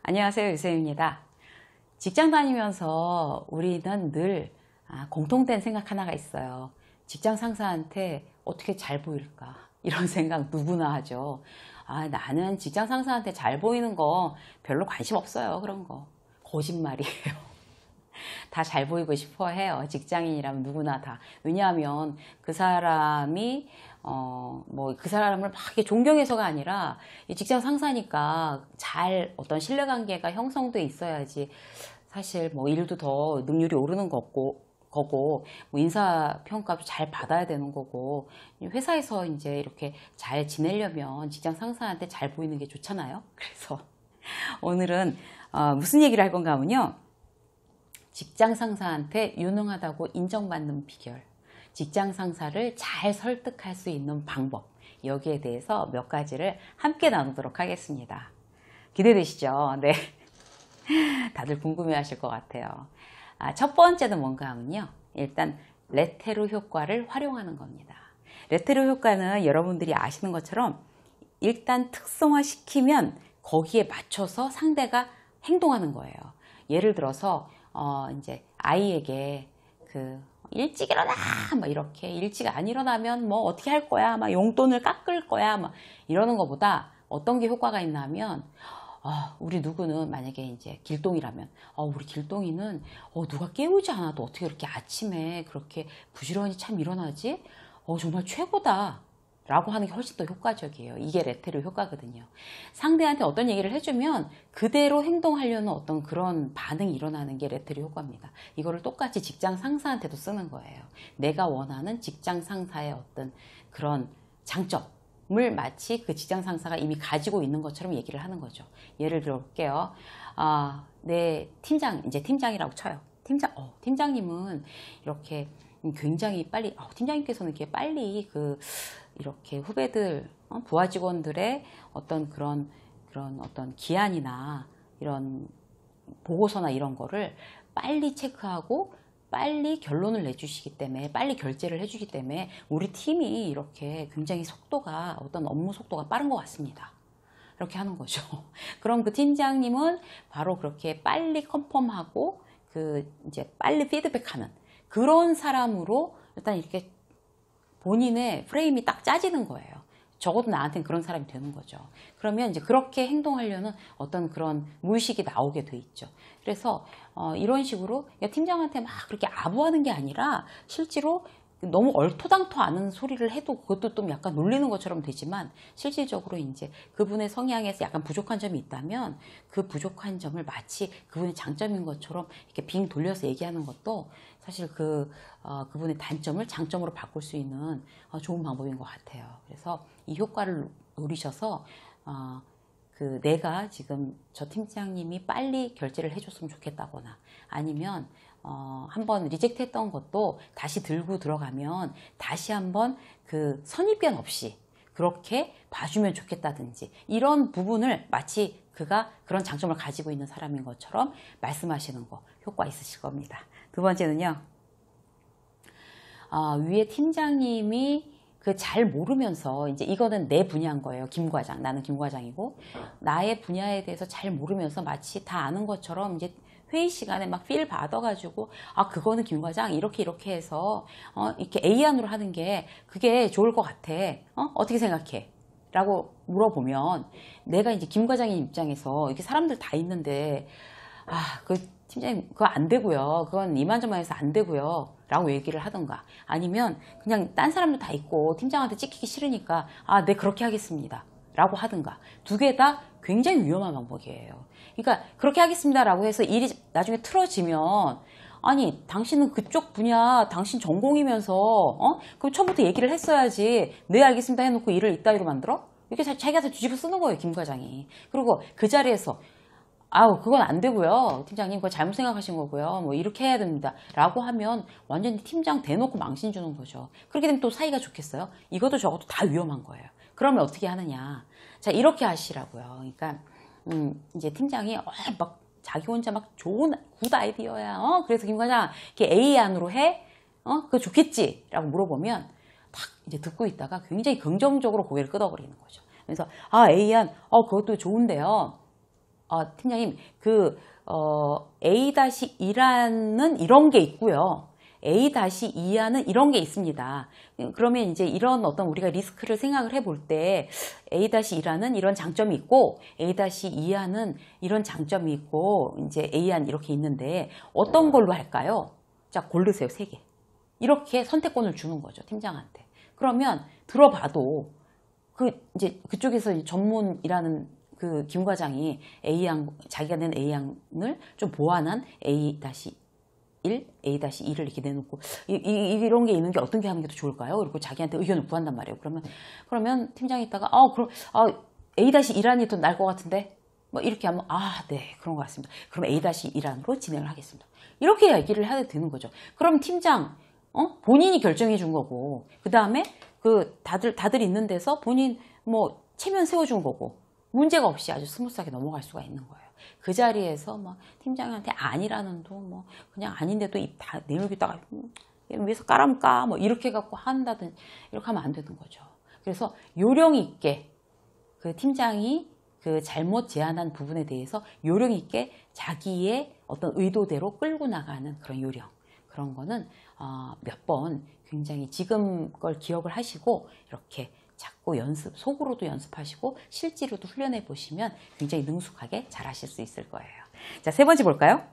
안녕하세요, 유쌤입니다. 직장 다니면서 우리는 늘 공통된 생각 하나가 있어요. 직장 상사한테 어떻게 잘 보일까? 이런 생각 누구나 하죠. 나는 직장 상사한테 잘 보이는 거 별로 관심 없어요. 그런 거. 거짓말이에요. 다 잘 보이고 싶어 해요. 직장인이라면 누구나 다. 왜냐하면 그 사람이 그 사람을 막 이렇게 존경해서가 아니라 직장 상사니까 잘 어떤 신뢰관계가 형성돼 있어야지 사실 뭐 일도 더 능률이 오르는 거고 뭐 인사평가도 잘 받아야 되는 거고 회사에서 이제 이렇게 잘 지내려면 직장 상사한테 잘 보이는 게 좋잖아요. 그래서 오늘은 무슨 얘기를 할 건가 하면요. 직장 상사한테 유능하다고 인정받는 비결, 직장 상사를 잘 설득할 수 있는 방법, 여기에 대해서 몇 가지를 함께 나누도록 하겠습니다. 기대되시죠? 네. 다들 궁금해 하실 것 같아요. 첫 번째는 뭔가 하면요. 일단 레테르 효과를 활용하는 겁니다. 레테르 효과는 여러분들이 아시는 것처럼 일단 특성화시키면 거기에 맞춰서 상대가 행동하는 거예요. 예를 들어서 이제 아이에게 일찍 일어나 막 이렇게 일찍 안 일어나면 뭐 어떻게 할 거야 막 용돈을 깎을 거야 막 이러는 것보다 어떤 게 효과가 있냐면 우리 누구는 만약에 이제 길동이라면 우리 길동이는 누가 깨우지 않아도 어떻게 그렇게 아침에 그렇게 부지런히 참 일어나지? 정말 최고다 라고 하는 게 훨씬 더 효과적이에요. 이게 레테르 효과거든요. 상대한테 어떤 얘기를 해주면 그대로 행동하려는 어떤 그런 반응이 일어나는 게 레테르 효과입니다. 이거를 똑같이 직장 상사한테도 쓰는 거예요. 내가 원하는 직장 상사의 어떤 그런 장점을 마치 그 직장 상사가 이미 가지고 있는 것처럼 얘기를 하는 거죠. 예를 들어 볼게요. 내 팀장, 이제 팀장이라고 쳐요. 팀장님은 이렇게 굉장히 빨리, 팀장님께서는 이렇게 빨리 이렇게 후배들, 부하 직원들의 어떤 그런 어떤 기한이나 이런 보고서나 이런 거를 빨리 체크하고 빨리 결론을 내주시기 때문에 빨리 결제를 해주기 때문에 우리 팀이 이렇게 굉장히 어떤 업무 속도가 빠른 것 같습니다. 이렇게 하는 거죠. 그럼 그 팀장님은 바로 그렇게 빨리 컨펌하고 이제 빨리 피드백하는 그런 사람으로 일단 이렇게 본인의 프레임이 딱 짜지는 거예요. 적어도 나한테는 그런 사람이 되는 거죠. 그러면 이제 그렇게 행동하려는 어떤 그런 무의식이 나오게 돼 있죠. 그래서 이런 식으로 팀장한테 막 그렇게 아부하는 게 아니라 실제로 너무 얼토당토 않은 소리를 해도 그것도 좀 약간 놀리는 것처럼 되지만 실질적으로 이제 그분의 성향에서 약간 부족한 점이 있다면 그 부족한 점을 마치 그분의 장점인 것처럼 이렇게 빙 돌려서 얘기하는 것도 사실 그분의 단점을 장점으로 바꿀 수 있는 좋은 방법인 것 같아요. 그래서 이 효과를 노리셔서 내가 지금 저 팀장님이 빨리 결제를 해줬으면 좋겠다거나 아니면 한번 리젝트 했던 것도 다시 들고 들어가면 다시 한번 선입견 없이 그렇게 봐주면 좋겠다든지 이런 부분을 마치 그가 그런 장점을 가지고 있는 사람인 것처럼 말씀하시는 거 효과 있으실 겁니다. 두 번째는요. 위에 팀장님이 잘 모르면서 이제 이거는 내 분야인 거예요. 김과장. 나는 김과장이고 나의 분야에 대해서 잘 모르면서 마치 다 아는 것처럼 이제 회의 시간에 막 필 받아가지고 그거는 김과장 이렇게 해서 이렇게 A안으로 하는 게 그게 좋을 것 같아. 어떻게 생각해? 라고 물어보면 내가 이제 김과장의 입장에서 이렇게 사람들 다 있는데 팀장님 그거 안 되고요. 그건 이만저만해서 안 되고요. 라고 얘기를 하던가 아니면 그냥 딴 사람도 다 있고 팀장한테 찍히기 싫으니까 네 그렇게 하겠습니다. 라고 하든가 두 개 다 굉장히 위험한 방법이에요. 그러니까 그렇게 하겠습니다. 라고 해서 일이 나중에 틀어지면 아니 당신은 그쪽 분야 당신 전공이면서 그럼 처음부터 얘기를 했어야지 네 알겠습니다 해놓고 일을 이따위로 만들어? 이렇게 자기가 다 뒤집어 쓰는 거예요. 김 과장이. 그리고 그 자리에서 그건 안 되고요. 팀장님, 그거 잘못 생각하신 거고요. 뭐, 이렇게 해야 됩니다. 라고 하면 완전히 팀장 대놓고 망신 주는 거죠. 그렇게 되면 또 사이가 좋겠어요? 이것도 저것도 다 위험한 거예요. 그러면 어떻게 하느냐. 자, 이렇게 하시라고요. 그러니까, 이제 팀장이, 자기 혼자 막 좋은, 굿 아이디어야. 그래서 김 과장, 이렇게 A 안으로 해? 그거 좋겠지? 라고 물어보면, 딱 이제 듣고 있다가 굉장히 긍정적으로 고개를 끄덕거리는 거죠. 그래서, A 안, 그것도 좋은데요. 팀장님, A-2라는 이런 게 있고요. A-2하는 이런 게 있습니다. 그러면 이제 이런 어떤 우리가 리스크를 생각을 해볼 때 A-2라는 이런 장점이 있고 A-2하는 이런 장점이 있고 이제 A안 이렇게 있는데 어떤 걸로 할까요? 자, 고르세요. 3개. 이렇게 선택권을 주는 거죠. 팀장한테. 그러면 들어봐도 이제 그쪽에서 전문이라는 그 김 과장이 자기가 낸 A양을 좀 보완한 A-1, A-2를 이렇게 내놓고 이런 게 있는 게 어떤 게 하는 게 더 좋을까요? 그리고 자기한테 의견을 구한단 말이에요. 그러면 팀장이 있다가 A-1안이 더 나을 것 같은데 뭐 이렇게 하면 네, 그런 것 같습니다. 그럼 A-1안으로 진행을 하겠습니다. 이렇게 얘기를 해야 되는 거죠. 그럼 팀장 본인이 결정해 준 거고 그 다음에 다들 있는 데서 본인 뭐 체면 세워준 거고 문제가 없이 아주 스무스하게 넘어갈 수가 있는 거예요. 그 자리에서 막 팀장한테 아니라는도 뭐 그냥 아닌데도 입 다 내밀기다가 위에서 까람까 뭐 이렇게 갖고 한다든 이렇게 하면 안 되는 거죠. 그래서 요령 있게 그 팀장이 그 잘못 제안한 부분에 대해서 요령 있게 자기의 어떤 의도대로 끌고 나가는 그런 요령, 그런 거는 몇 번 굉장히 지금 걸 기억을 하시고 이렇게 자꾸 속으로도 연습하시고 실제로도 훈련해 보시면 굉장히 능숙하게 잘 하실 수 있을 거예요. 자, 3번째 볼까요?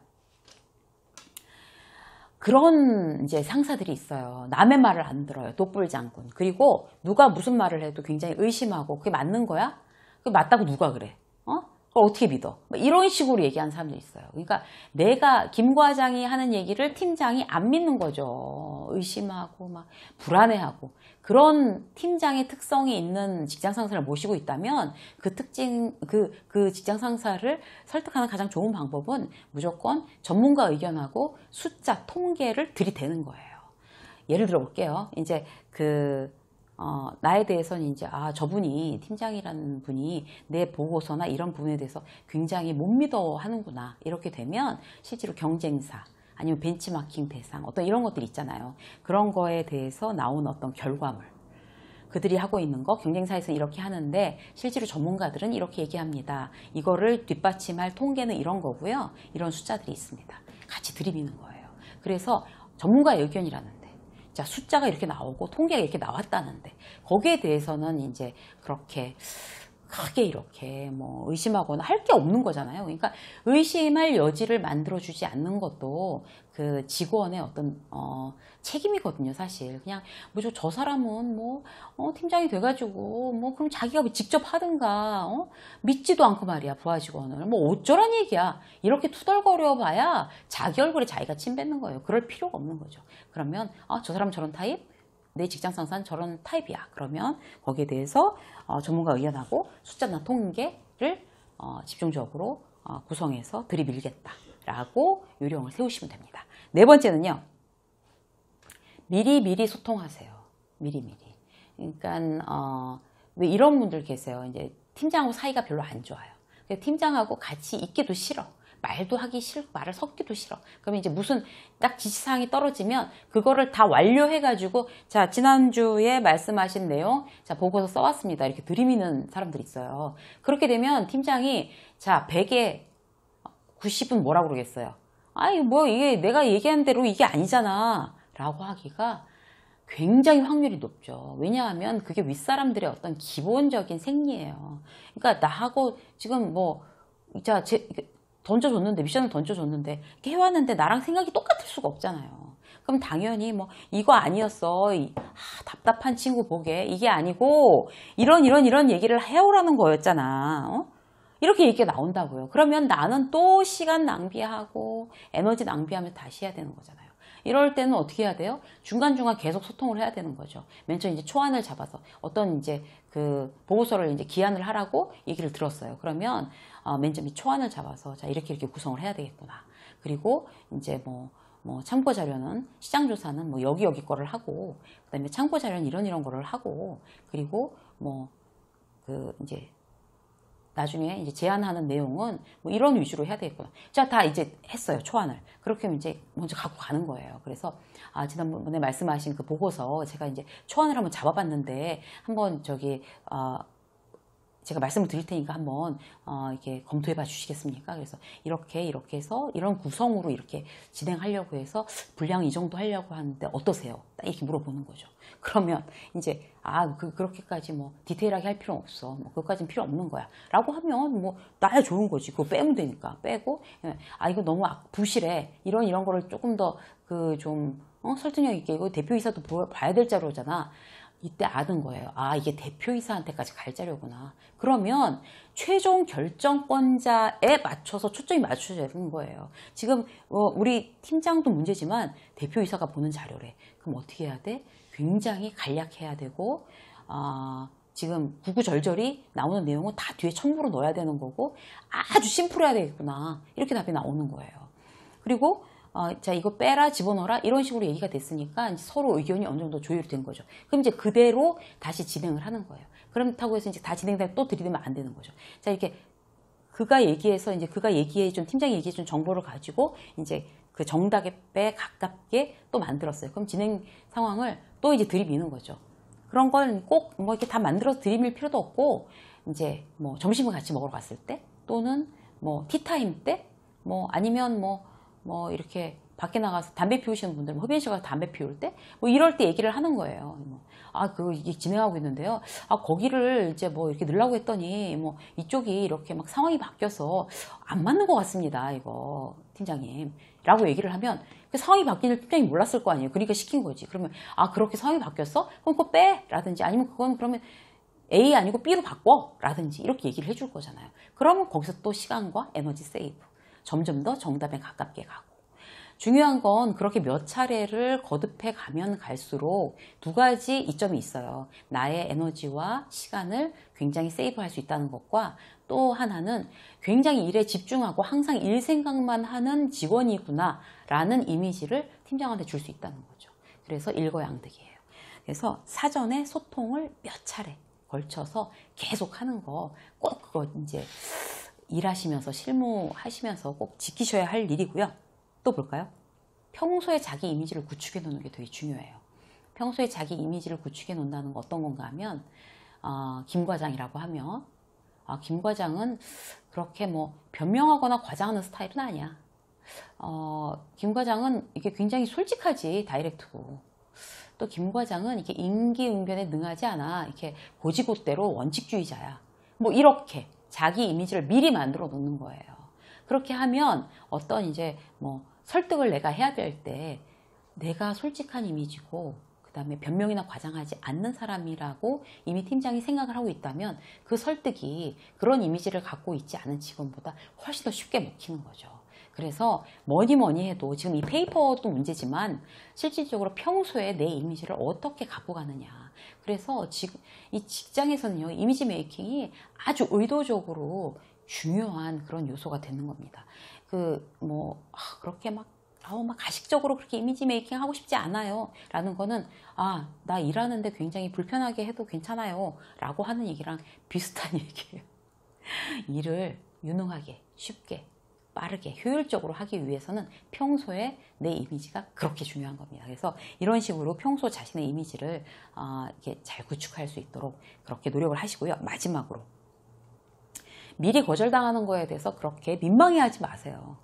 그런 이제 상사들이 있어요. 남의 말을 안 들어요. 독불장군. 그리고 누가 무슨 말을 해도 굉장히 의심하고 그게 맞는 거야? 그게 맞다고 누가 그래? 그걸 어떻게 믿어? 이런 식으로 얘기하는 사람들이 있어요. 그러니까 내가 김 과장이 하는 얘기를 팀장이 안 믿는 거죠. 의심하고 막 불안해하고. 그런 팀장의 특성이 있는 직장 상사를 모시고 있다면 그 직장 상사를 설득하는 가장 좋은 방법은 무조건 전문가 의견하고 숫자, 통계를 들이대는 거예요. 예를 들어 볼게요. 이제 나에 대해서는 이제 저분이 팀장이라는 분이 내 보고서나 이런 부분에 대해서 굉장히 못 믿어 하는구나. 이렇게 되면 실제로 경쟁사 아니면 벤치마킹 대상 어떤 이런 것들이 있잖아요. 그런 거에 대해서 나온 어떤 결과물, 그들이 하고 있는 거 경쟁사에서 이렇게 하는데 실제로 전문가들은 이렇게 얘기합니다. 이거를 뒷받침할 통계는 이런 거고요. 이런 숫자들이 있습니다. 같이 들이미는 거예요. 그래서 전문가의 의견이라는데 자, 숫자가 이렇게 나오고 통계가 이렇게 나왔다는데 거기에 대해서는 이제 그렇게 크게 이렇게 뭐 의심하거나 할 게 없는 거잖아요. 그러니까 의심할 여지를 만들어주지 않는 것도 그 직원의 어떤 책임이거든요, 사실. 그냥 저 사람은 팀장이 돼가지고 그럼 자기가 직접 하든가 믿지도 않고 말이야, 부하 직원을 어쩌란 얘기야. 이렇게 투덜거려봐야 자기 얼굴에 자기가 침 뱉는 거예요. 그럴 필요가 없는 거죠. 그러면 저 사람 저런 타입? 내 직장 상사는 저런 타입이야. 그러면 거기에 대해서 전문가 의견하고 숫자나 통계를 집중적으로 구성해서 들이밀겠다라고 요령을 세우시면 됩니다. 4번째는요. 미리미리 소통하세요. 미리미리. 그러니까 왜 이런 분들 계세요. 이제 팀장하고 사이가 별로 안 좋아요. 팀장하고 같이 있기도 싫어. 말도 하기 싫고 말을 섞기도 싫어. 그러면 이제 무슨 딱 지시사항이 떨어지면 그거를 다 완료해가지고 자, 지난주에 말씀하신 내용 자, 보고서 써왔습니다. 이렇게 들이미는 사람들이 있어요. 그렇게 되면 팀장이 자, 100에 90은 뭐라고 그러겠어요? 이게 내가 얘기한 대로 이게 아니잖아 라고 하기가 굉장히 확률이 높죠. 왜냐하면 그게 윗사람들의 어떤 기본적인 생리예요. 그러니까 나하고 지금 던져줬는데, 미션을 던져줬는데, 이렇게 해왔는데 나랑 생각이 똑같을 수가 없잖아요. 그럼 당연히 이거 아니었어. 답답한 친구 보게. 이게 아니고, 이런 얘기를 해오라는 거였잖아. 이렇게 얘기가 나온다고요. 그러면 나는 또 시간 낭비하고, 에너지 낭비하면 다시 해야 되는 거잖아요. 이럴 때는 어떻게 해야 돼요? 중간중간 계속 소통을 해야 되는 거죠. 맨 처음 이제 초안을 잡아서 어떤 이제 그 보고서를 이제 기한을 하라고 얘기를 들었어요. 그러면 맨 처음 초안을 잡아서 자, 이렇게 구성을 해야 되겠구나. 그리고 이제 참고 자료는 시장 조사는 여기 거를 하고 그다음에 참고 자료는 이런 거를 하고 그리고 이제 나중에 이제 제안하는 내용은 이런 위주로 해야 되겠구나. 자, 다 이제 했어요, 초안을. 그렇게 하면 이제 먼저 갖고 가는 거예요. 그래서, 지난번에 말씀하신 그 보고서 제가 이제 초안을 한번 잡아봤는데, 한번 제가 말씀을 드릴 테니까 한번 이렇게 검토해 봐 주시겠습니까? 그래서 이렇게 해서 이런 구성으로 이렇게 진행하려고 해서 분량 이 정도 하려고 하는데 어떠세요? 딱 이렇게 물어보는 거죠. 그러면 이제 그렇게까지 뭐 디테일하게 할 필요 없어. 뭐 그것까지는 필요 없는 거야. 라고 하면 뭐 나야 좋은 거지. 그거 빼면 되니까 빼고 이거 너무 부실해. 이런 거를 조금 더 좀 설득력 있게 이거 대표이사도 봐야 될 자료잖아. 이때 아는 거예요. 이게 대표이사한테까지 갈 자료구나. 그러면 최종 결정권자에 맞춰서 초점이 맞춰져야 되는 거예요. 지금 우리 팀장도 문제지만 대표이사가 보는 자료래. 그럼 어떻게 해야 돼? 굉장히 간략해야 되고 지금 구구절절히 나오는 내용은 다 뒤에 첨부로 넣어야 되는 거고 아주 심플해야 되겠구나. 이렇게 답이 나오는 거예요. 그리고 자, 이거 빼라, 집어넣어라, 이런 식으로 얘기가 됐으니까 이제 서로 의견이 어느 정도 조율이 된 거죠. 그럼 이제 그대로 다시 진행을 하는 거예요. 그렇다고 해서 이제 다 진행되면 또 들이대면 안 되는 거죠. 자, 이렇게 그가 얘기해 준, 팀장이 얘기해 준 정보를 가지고 이제 그 정답에 가깝게 또 만들었어요. 그럼 진행 상황을 또 이제 들이미는 거죠. 그런 건 꼭 뭐 이렇게 다 만들어서 들이밀 필요도 없고, 이제 뭐 점심을 같이 먹으러 갔을 때, 또는 뭐 티타임 때, 뭐 아니면 뭐 이렇게 밖에 나가서 담배 피우시는 분들, 흡연실 가서 담배 피울 때, 뭐 이럴 때 얘기를 하는 거예요. 이게 진행하고 있는데요. 거기를 이제 뭐 이렇게 넣으려고 했더니, 뭐 이쪽이 이렇게 막 상황이 바뀌어서 안 맞는 것 같습니다, 이거, 팀장님. 라고 얘기를 하면, 그 상황이 바뀌는 팀장이 몰랐을 거 아니에요. 그러니까 시킨 거지. 그러면, 그렇게 상황이 바뀌었어? 그럼 그거 빼! 라든지, 아니면 그건 그러면 A 아니고 B로 바꿔! 라든지, 이렇게 얘기를 해줄 거잖아요. 그러면 거기서 또 시간과 에너지 세이브. 점점 더 정답에 가깝게 가고. 중요한 건 그렇게 몇 차례를 거듭해 가면 갈수록 두 가지 이점이 있어요. 나의 에너지와 시간을 굉장히 세이브할 수 있다는 것과 또 하나는 굉장히 일에 집중하고 항상 일 생각만 하는 직원이구나 라는 이미지를 팀장한테 줄 수 있다는 거죠. 그래서 일거양득이에요. 그래서 사전에 소통을 몇 차례 걸쳐서 계속 하는 거 꼭 그거 이제 일하시면서 실무하시면서 꼭 지키셔야 할 일이고요. 또 볼까요? 평소에 자기 이미지를 구축해 놓는 게 되게 중요해요. 평소에 자기 이미지를 구축해 놓는다는 건 어떤 건가 하면 김 과장이라고 하면 김 과장은 그렇게 뭐 변명하거나 과장하는 스타일은 아니야. 김 과장은 이게 굉장히 솔직하지, 다이렉트고. 또 김 과장은 이렇게 임기응변에 능하지 않아. 이렇게 고지고대로 원칙주의자야. 뭐 이렇게 자기 이미지를 미리 만들어 놓는 거예요. 그렇게 하면 어떤 이제 뭐 설득을 내가 해야 될 때 내가 솔직한 이미지고 그 다음에 변명이나 과장하지 않는 사람이라고 이미 팀장이 생각을 하고 있다면 그 설득이 그런 이미지를 갖고 있지 않은 직원보다 훨씬 더 쉽게 먹히는 거죠. 그래서 뭐니 해도 지금 이 페이퍼도 문제지만 실질적으로 평소에 내 이미지를 어떻게 갖고 가느냐. 그래서 지금 이 직장에서는요, 이미지 메이킹이 아주 의도적으로 중요한 그런 요소가 되는 겁니다. 그렇게 막 가식적으로 그렇게 이미지 메이킹 하고 싶지 않아요. 라는 거는, 나 일하는데 굉장히 불편하게 해도 괜찮아요. 라고 하는 얘기랑 비슷한 얘기예요. 일을 유능하게, 쉽게, 빠르게, 효율적으로 하기 위해서는 평소에 내 이미지가 그렇게 중요한 겁니다. 그래서 이런 식으로 평소 자신의 이미지를 이렇게 잘 구축할 수 있도록 그렇게 노력을 하시고요. 마지막으로. 미리 거절당하는 거에 대해서 그렇게 민망해하지 마세요.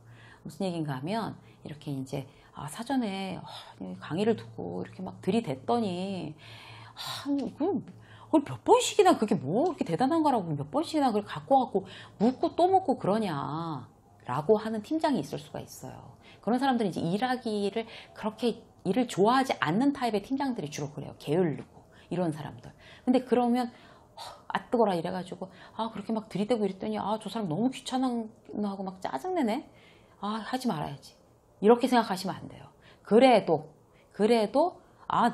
무슨 얘기인가 하면 이렇게 이제 사전에 강의를 듣고 이렇게 막 들이댔더니 몇 번씩이나 그게 뭐 그렇게 대단한 거라고 몇 번씩이나 그걸 갖고 묻고 또 묻고 그러냐 라고 하는 팀장이 있을 수가 있어요. 그런 사람들은 이제 일하기를 그렇게 일을 좋아하지 않는 타입의 팀장들이 주로 그래요. 게을르고 이런 사람들. 근데 그러면 뜨거라 이래가지고 그렇게 막 들이대고 이랬더니 저 사람 너무 귀찮아하고 막 짜증내네. 하지 말아야지. 이렇게 생각하시면 안 돼요. 그래도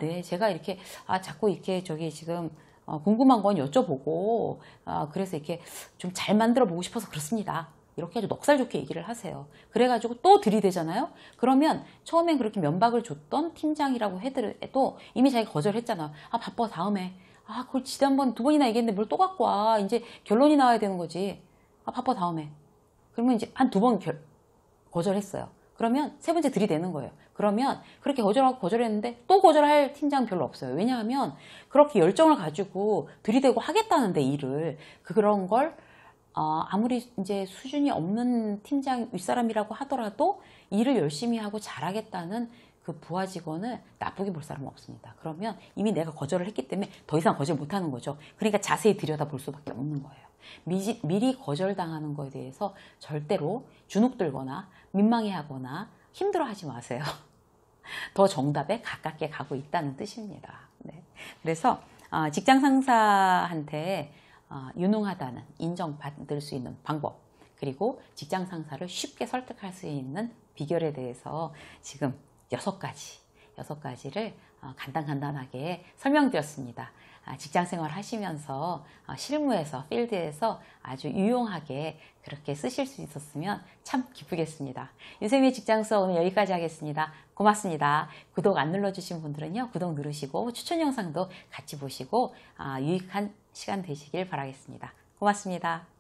네, 제가 이렇게 자꾸 이렇게 지금 궁금한 건 여쭤보고 그래서 이렇게 좀 잘 만들어 보고 싶어서 그렇습니다. 이렇게 아주 넉살 좋게 얘기를 하세요. 그래가지고 또 들이대잖아요. 그러면 처음엔 그렇게 면박을 줬던 팀장이라고 해도 이미 자기가 거절했잖아. 바빠 다음에. 그걸 지난번 2번이나 얘기했는데 뭘 또 갖고 와. 이제 결론이 나와야 되는 거지. 바빠 다음에. 그러면 이제 한 2번 거절했어요. 그러면 세 번째 들이대는 거예요. 그러면 그렇게 거절하고 거절했는데 또 거절할 팀장 별로 없어요. 왜냐하면 그렇게 열정을 가지고 들이대고 하겠다는데 일을 그런 걸 아무리 이제 수준이 없는 팀장 윗사람이라고 하더라도 일을 열심히 하고 잘하겠다는 그 부하 직원을 나쁘게 볼 사람은 없습니다. 그러면 이미 내가 거절을 했기 때문에 더 이상 거절 못하는 거죠. 그러니까 자세히 들여다볼 수밖에 없는 거예요. 미리 거절당하는 거에 대해서 절대로 주눅들거나 민망해하거나 힘들어하지 마세요. 더 정답에 가깝게 가고 있다는 뜻입니다. 네. 그래서 직장 상사한테 유능하다는 인정받을 수 있는 방법, 그리고 직장 상사를 쉽게 설득할 수 있는 비결에 대해서 지금 6가지를 간단하게 설명드렸습니다. 직장 생활 하시면서 실무에서, 필드에서 아주 유용하게 그렇게 쓰실 수 있었으면 참 기쁘겠습니다. 유쌤의 직장 수업 오늘 여기까지 하겠습니다. 고맙습니다. 구독 안 눌러주신 분들은요, 구독 누르시고 추천 영상도 같이 보시고 유익한 시간 되시길 바라겠습니다. 고맙습니다.